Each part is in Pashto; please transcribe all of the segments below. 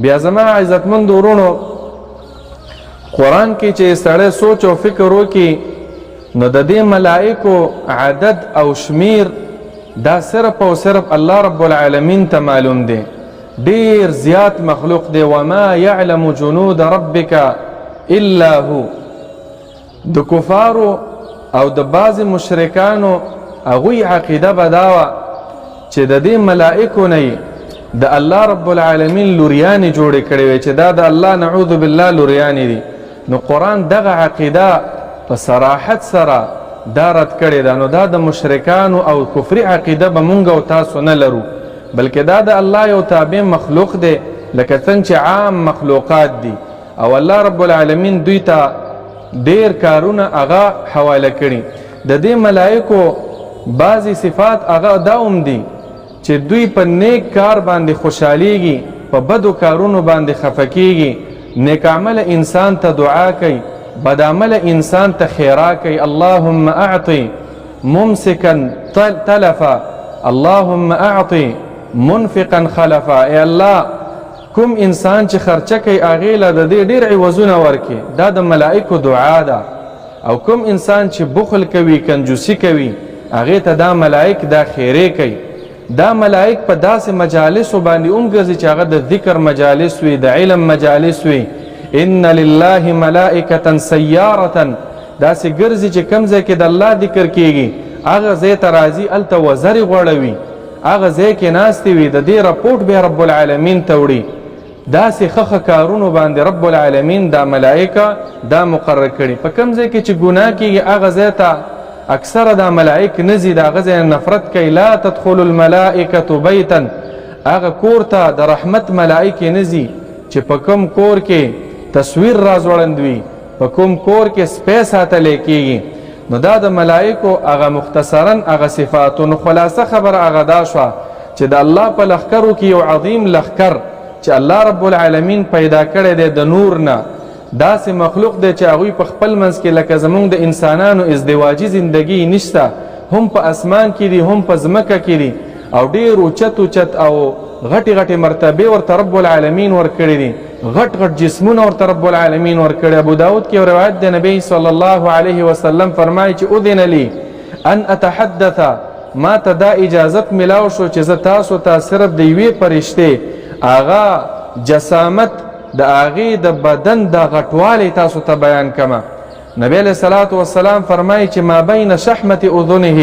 بیا زما عزتمند ورونو قرآن کې چې سړی سوچ او فکر وکړي نو د دې ملائکو عدد او شمیر دا صرف او صرف الله رب العالمین ته معلوم دی. ډیر زیات مخلوق دی. وما يعلم جنود ربک الا هو. د کفارو او د بعض مشرکانو هغوی عقیده به دا وه چې د دې ملائکو نه د الله رب العالمین لوریانې جوړې کړې وې چې دا د الله نعوذ بالله لوریانې دي. نو قرآن دغه عقیده په صراحت سره دا رد کړې ده. نو دا د مشرکانو او کفري عقیده به مونږ او تاسو نه لرو، بلکې دا د الله یو تابع مخلوق دی لکه څنګه چې عام مخلوقات دي، او الله رب العالمین دوی ته ډیر کارونه هغه حواله کړي. د دې ملائکو بعضی صفات هغه دا هم دي چې دوی په نیک کار باندې خوشحالیږي، په بدو کارونو باندې خفه کیږي. نیک عمل انسان ته دعا کوي، بد عمل انسان ته خیرا کوي. اللهم اعطي ممسكا تلفا، اللهم اعطي منفقا خلفا. ای الله کوم انسان چې خرچه کوي هغې له د دې ډېر عوضونه ورکړي، دا د ملائکو دعا ده. او کوم انسان چې بخل کوي، کنجوسي کوي، هغې ته دا ملائک دا خیرې کوي. دا ملائک په داسې مجالسو باندې هم ګرځي چې هغه د ذکر مجالس وي، د علم مجالس وي. ان لله ملائکة سیارة، داسې ګرځي چې کوم ځای کې د الله ذکر کیږي هغه ځای ته راځي، هلته وزرې غوړوي، هغه ځای کې ناستې وي، د دې رپورټ بیا رب العالمین ته وړي. داسې ښه کارونو باندې رب العالمین دا ملائکه دا مقرر کړي. په کوم ځای کې چې ګناه کیږي هغه ځای ته اکثره دا ملائک نزي، د هغه ځای نفرت کوي. لا تدخل الملائکة بیتا، هغه کور ته د رحمت ملائکې نزي چې په کوم کور کې تصویر راځوړند وي، په کوم کور کې سپی ساتلی کیږي. نو دا د ملائکو هغه مختصرا هغه صفاتو. نو خلاصه خبره هغه دا شوه چې د الله په لښکرو کې یو عظیم لښکر چې الله رب العالمین پیدا کړی دی د نور نه، داسې مخلوق دی چې هغوی په خپل منځ کې لکه زمونږ د انسانانو ازدواجي زندگی نشته، هم په اسمان کې دي هم په ځمکه کې دي، او ډېر اوچت اوچت او غټې غټې مرتبې ورته رب العالمین ورکړي دي، غټ غټ جسمونه ورته رب العالمین ورکړي. ابو داود کې روایت د نبی صلی الله علیه وسلم فرمایي چې اذن لی ان اتحدث، ما ته دا اجازت ملاو شو چې زه تاسو ته صرف د یوې فرشتې هغه جسامت د هغې د بدن د غټوالی تاسو ته بیان کمه. نبی علیه الصلاة والسلام فرمایي چې ما بین شحمة اذنه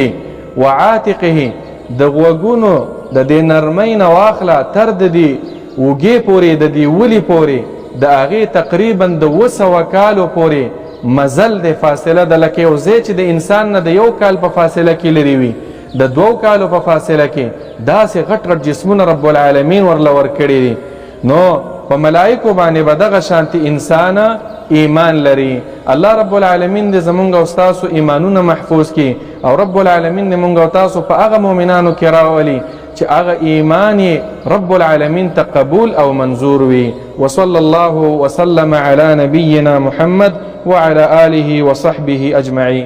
وعاتقه، د غوږونو د دې نرمۍ نه واخله تر د دې اوږې پورې، د دې ولي پورې، د هغې تقریبا د 200 کالو پورې مزل د فاصله ده. لکه یو ځای چې د انسان نه د 1 کال په فاصله کې لرې وي، د 2 کالو په فاصله کې داسې غټ غټ جسمونه رب العالمین ورله ورکړي دي. نو په ملائکو باندې به دغه شانتي انسان ایمان لري. الله رب العالمین دې زمونږ او ستاسو ایمانونه محفوظ کړي، او رب العالمین دې مونږ او تاسو په هغه مؤمنانو کې راولي چې هغه ایمان رب العالمین ته قبول او منظور وي. وصلى الله وسلم على نبينا محمد وعلى آله وصحبه أجمعين.